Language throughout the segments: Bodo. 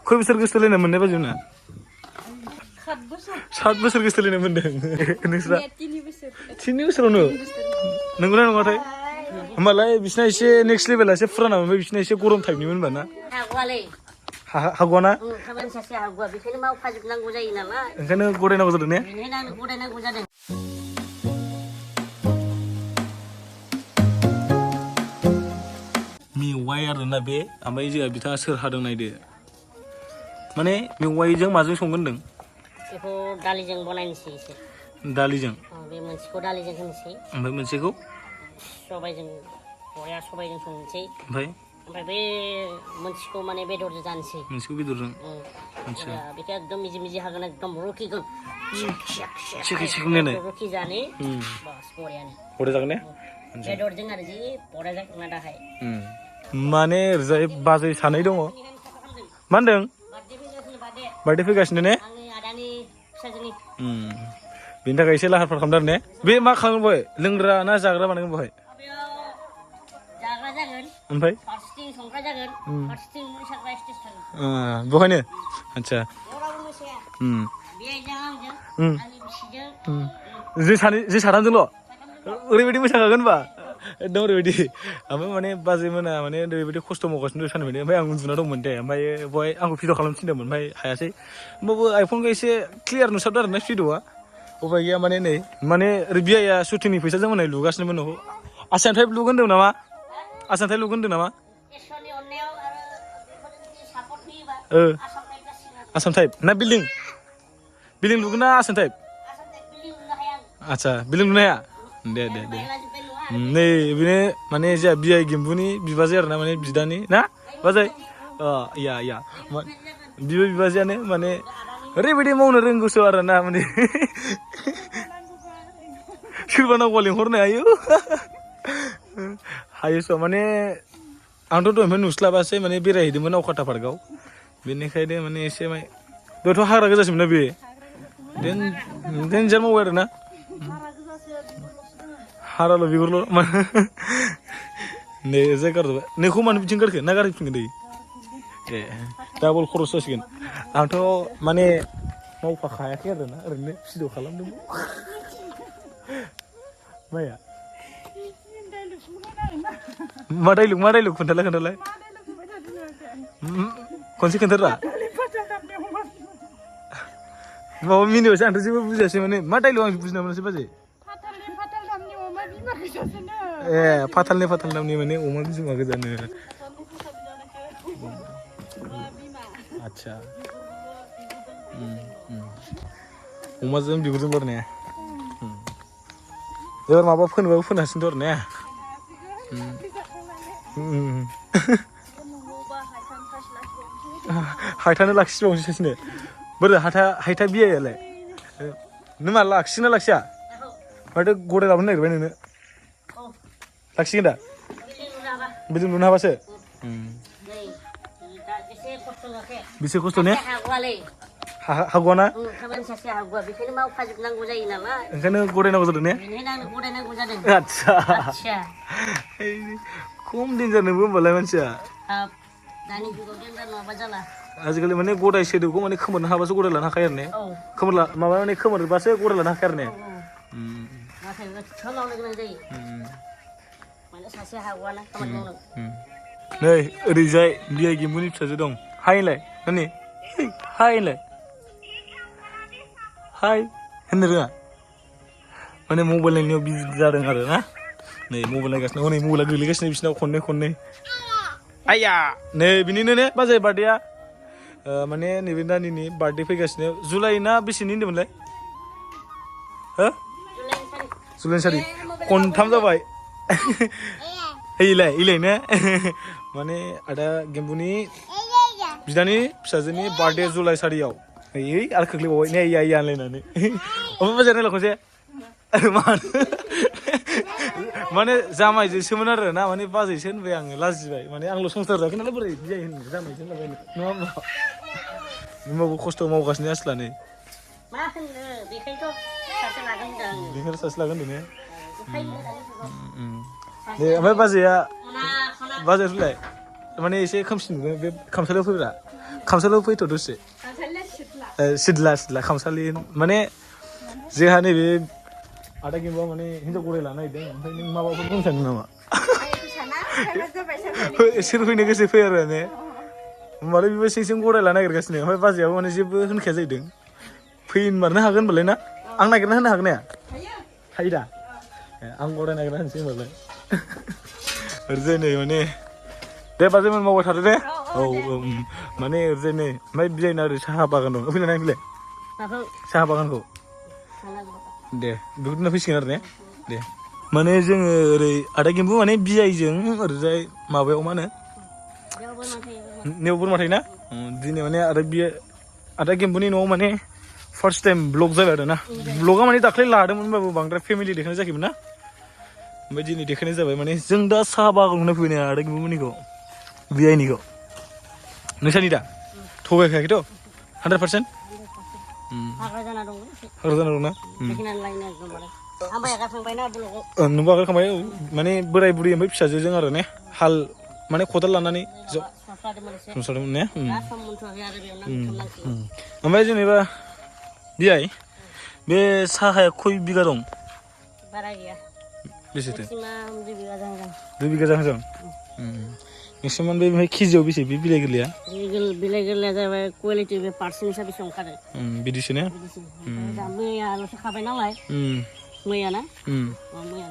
खय बोसोर गोसोथोलायनाय मोननाय बाजैमोना 7 बोसोर गोसोथोलायनाय मोनदों नोंस्रा 3 बोसोरावनो नंगौना नङाथाय होमबालाय बिसिना एसे नेक्स्ट लेभेला एसे फुराना मोनबाय बिसिना एसे गरम टाइपनिमोन होनबा ना हागुआना खामानि सासे हागुआ बेखायनो मावफाजोबनांगौ जायो नालाय ओंखायनो गरायनांगौ जादों ने बेनिखायनो आं गरायनांगौ जादों मेवाइ आरोना बे ओमफ्राय जोंहा बिथाङा सोर हादों नायदो माने मेवाइजों माजों संगोन होनदों बेखौ दालिजों बनायनोसै एसे दालिजों बे मोनसेखौ दालिजों होनोसै ओमफ्राय मोनसेखौ सबाइजों बरिया सबाइजों संनोसै ओमफ्राय बे मोनसेखौ माने बेदरजों जानोसै मोनसेखौ बेदरजों आच्छा बेखौ एकदम मिजि मिजि हागोन एकदम रुखिगोन रुखि जानो बास बरियानो बरिया जागोन ने बेदरजों आरो जि बरिया जागोन ना दाहाय माने ओरैजाय बाजै सानै दङ मा होनदों बार्थडे फैगासिनो ने बेनि थाखाय एसे लाहार फाहार खालामदों आरो ने बे मा खालामगोन बहाय लोंग्रा ना जाग्रा बानायगोन बहाय जाग्रा जागोन ओमफ्राय फारसेथिं संग्रा जागोन फारसेथिं मोसाग्रा स्टेज थागोन बहायनो आच्छा जों साथामजोंल' ओरैबायदि मोसाखागोन होनबा एकदम ओरैबायदि ओमफ्राय माने बाजै मोना माने ओरैबायदि खस्थ' मावगासिनो सानबाय ओमफ्राय आं उन्दुना दंमोन दे ओमफ्राय बहाय आंखौ भिडिअ खालामनो थिनदोंमोन ओमफ्राय हायासै होमबाबो आइफनखौ एसे क्लियार नुसाबदों आरोना भिडिअआ उपाय गैया माने नै माने ओरै बियाया सुटिंनि फैसाजों माने लुगासिनोमोन न'खौ आसाम टाइप लुगोन होन्दों नामा आसाम टाइप लुगोन होन्दों नामा आसाम टाइप ना बिल्डिं लुगोन ना आसाम टाइप आच्छा बिल्डिं लुनो हाया दे नै बेनो माने जोंहा बिआइ गेम्बुनि बिबाजै आरोना माने बिदानि ना बाजै या बिबाजैयानो माने ओरैबायदि मावनो रोंगौसो आरोना माने सोरबा नांगौबा लिंहरनो हायोस' माने आंथ' दहायनिफ्राय नुस्लाबासै माने बेरायहैदोंमोन नावकाटा पार्कआव बेनिखायनो माने एसे दहायथ' हाग्रा गोजासोमोन ना बे देनजार मावबाय आरोना हाराल' बिगुरल' नै जाय गारजोब्बाय नोंखौ मानो बिथिं गारखो ना गारहैफिनगोन दै डाबल खरस जासिगोन आंथ' माने मावफाखायाखै आरोना ओरैनो भिडिअ खालामदोंमोन माया मा डाइलग खोन्थालाय खनसे खोन्थारा माबा मिनिबायसै आंथ' जेबो बुजियासै माने मा डाइलग आं बुजिना मोनासै बाजै फाथालनि नामनि माने अमा बिमा गोजानो आच्छा अमाजों बिगुरजों बारनाया एबार माबा फोनोबाबो फोनो हासिगोनथ' आरो ने हायथानो लाखिबावनोसै सासेनो बोरो हायथा बियायालाय नों मा लाखिगोन ना लाखिया माथो गदाय लाबोनो नागिरबाय नोंनो लाखिगोन दा बिल्डिं लुनो हाबासो बेसे खस्थ' ने हागुआना खामानि सासे हागुआ बेखायनो मावफाजोबनांगौ जायो नालाय ओंखायनो गदायनांगौ जादों ने बेनिखायनो आं गदायनांगौ जादों आच्छा खम देन्जार नोंबो होमबालाय मानसिया दानि जुगाव देन्जार नङाबा जाला आजिखालि माने गदाय सोदोबखौ माने खोमोरनो हाबासो गदाय लानो हाखायो आरो ने खोमोरबासो गदाय लानो हाखायो आरो ने नाथाय गोथौ मावनो गोनां जायो माने सासे हागुआना खामानि मावनो नै ओरैजाय बिआइ गेम्बुनि फिसाजो दं हायलाय नानि हायलाय हाय होननो रोङा माने मबाइल नायनायाव बिजि जादों आरो ना नै मबाइल नायगासिनो हनै मबाइला गोलैगासिनो बिसिनाव खननै आइया नै बिनिनो ने बाजै बार्थडेआ माने नैबे नानिनि बार्थडे फैगासिनो जुलाइ ना बेसेनि होन्दोंमोनलाय हो जुलाइनि 4 खनथाम जाबाय इलाय ने माने आदा गेम्बुनि बिदानि फिसाजोनि बार्थडे जुलाइ 4 आरो खोख्लैबावबाय ने इया होनलायनानै ओमफ्राय बाजार नायला खनसे माने जामायजोंसोमोन आरो ना माने बाजैसो होनबाय आङो लाजिबाय माने आंल' संसार जायाखै नालाय बोरै बियाय होनो जामायसो होनलाबाय नङा होमबा होमबाबो खस्थ' मावगासिनो आसोलानो मा होननो बेखायनोथ' सासे लागोन होनदों आङो बेखायनो सासे लागोन होनदों ने दे ओमफ्राय बाजैया रुलाय माने एसे खोमसि नुगोन बे खामसालियाव फैग्रा खामसालियाव फैथ' दसे सिदला खामसालि माने जोंहा नैबे आदा गिम्बुआ माने हिनजाव गराय लानो नागिरदों ओमफ्राय नों माबाफोर बुंनो सानदों नामा सोर फैनो गोसो फैयो आरो ने होमबालाय बेबो सिं सिं गराय लानो नागिरगासिनो ओमफ्राय बाजैयाबो माने जेबो होनखाया जाहैदों फैमारनो हागोन होनबालाय ना आं नागिरना होनो हागोन ना हायो दा आं गराय नागिरना होनोसै होनबालाय ओरैजाय नै माने दे बाजैमोन मावबाय थादो दे औ माने ओरैजाय नै ओमफ्राय बिजायना ओरै साहा बागान दं फैना नायफैलाय साहा बागानखौ दे बेखौ दोनना फैसिगोन आरो ने दे माने जोङो ओरै आदा गिम्बु माने बियाइजों ओरैजाय माबायाव मा होनो नेव बोरमा थायोना दिनै माने आरो बियो आदा गिम्बुनि न'आव माने फार्स्ट टाइम ब्लग जाबाय आरो ना ब्लगा माने दाख्लै लादोंमोनबाबो बांद्राय फेमिलि देखायनाय जायाखैमोन ना ओमफ्राय दिनै देखायनाय जाबाय माने जों दा साहा बागानखौनो फैनाय आदा गिम्बुमोननिखौ बिआइनिखौ नोंसानि दा थगायखायाखैथ' 100%? हाग्रा जाना दं ना बेखिनियानो लायनो एकदमबारे आं बाया गारखांबायना ब्लगाव नोंबो आगारखांबाय माने बोराय बुरि ओमफ्राय फिसाजोजों आरो ने हाल माने खदाल लानानै संसारदोंमोन ने ओमफ्राय जेनेबा बियाइ बे साहाया खय बिगा दं बारा गैया बेसेथो मेक्सिमाम 2 बिगा जाहां 2 बिगा जाहां मेक्सिमाम बे केजियाव बेसे बे बिलाइ गोरलैया बिलाइ गोरलैया जाबाय कुवालिटि बे पार्सेन्ट हिसाबै ओंखारो बिदिसो ने दा मैयाल'सो खाबाय नालाय मैया ना मैया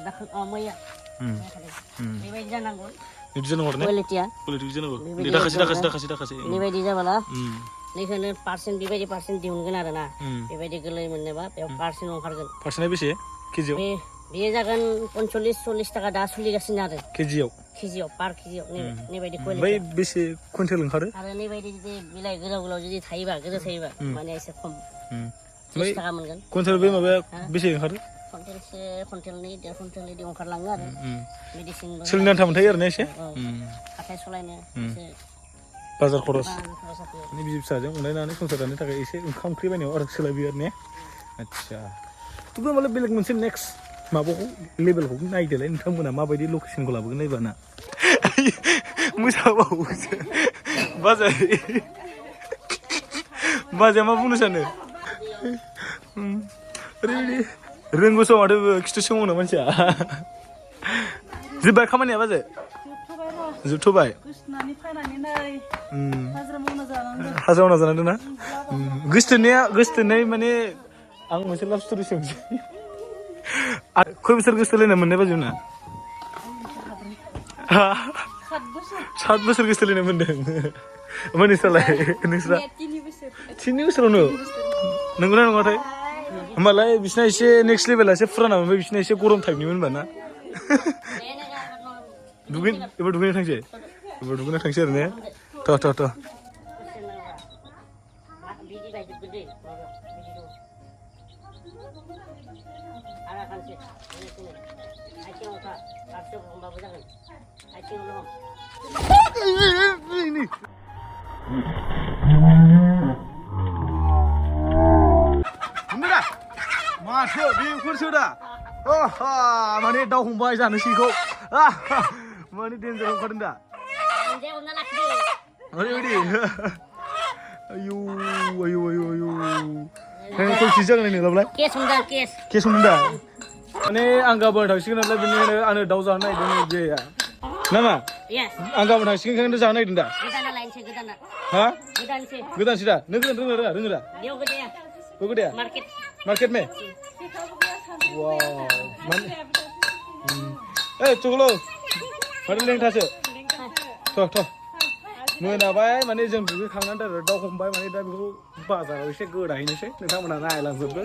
बेबायदि जानांगौ बिदि जानांगौ आरो ने कुवालिटिया जानांगौ दाखासै बेबायदि जाबाला नैखौनो पार्सेन्ट बेबायदि पार्सेन्ट दिहुनगोन आरो ना बेबायदि गोरलै मोननोबा बेयाव पार्सेन्ट ओंखारगोन पार्सेन्टआ बेसे केजियाव बेयो जागोन 45-40 थाखा दा सोलिगासिनो आरो केजियाव पार केजियाव नैबायदि कुवालिटि ओमफ्राय बेसे कुइन्टेल ओंखारो आरो नैबायदि जुदि बिलाइ गोलाव जुदि थायोबा गोदो थायोबा माने एसे खम 30 थाखा मोनगोन कुइन्टेल बे माबाया बेसे ओंखारो कुइन्टेलनै 1.5 कुइन्टेल बिदि ओंखारलाङो आरो मेडिसिन सोलिनो आन्था मोनथायो आरो ने एसे हाथाय सलायनो एसे बाजार खरस बिसि फिसाजों अनलायनानै संसार जानो थाखाय एसे ओंखाम ओंख्रि बायनायाव आरो सोलाबियो आरो ने आदसा थेवबो होमबालाय बेलेग मोनसे नेक्स्ट माबाखौ लेभेलखौ नायदोलाय नोंथांमोना माबायदि लकेसनखौ लाबोगोन नायबाना मोसाबावोसो बाजाया मा बुंनो सानो ओरैबायदि रोंगौसो माथो खिथु सोमावनो मानसिया जोब्बाय खामानिया बाजे जोबथ'बाय हाजिरा मावना जानांदों ना गोसोथोनाय माने आं मोनसे लाभ स्ट'रि सोंसै खय बोसोर गोसोथोलायनाय मोननाय बाजै ना 7 बोसोर गोसोथोलायनाय मोनदों ओमफ्राय नोंस्रा 3 बोसोरावनो नंगौना नङाथाय होमबालाय बिसिना एसे नेक्स्ट लेभेला एसे फुराना मोनबाय बिसिना एसे गरम टाइपनिमोन होनबा ना एबार दुगैनो थांसै आरो ने थ' माथो बेफोरसो दा माने दाउ हमबाय जानोसैखौ माने देन्जार ओंखारदों दा ओरैबायदि आयौ खयसे जागोन नोंलाय केस हमदों दा माने आं गाबोन थांसिगोन नालाय बेनिखायनो आंनो दाउ जानो नागिरदों बेया नामा आं गाबोन थांसिगोन ओंखायनो जानो नागिरदों दा हा गोदानसो दा नों रोङो दा गोदाया मार्केट में चुगलो माने लेंथासो थ' मोनाबाय माने जों दुगैखांनानै दाउ हमबाय माने दा बेखौ बाजाराव एसे गोदाहैनोसै नोंथांमोनहा नायलांजोबदो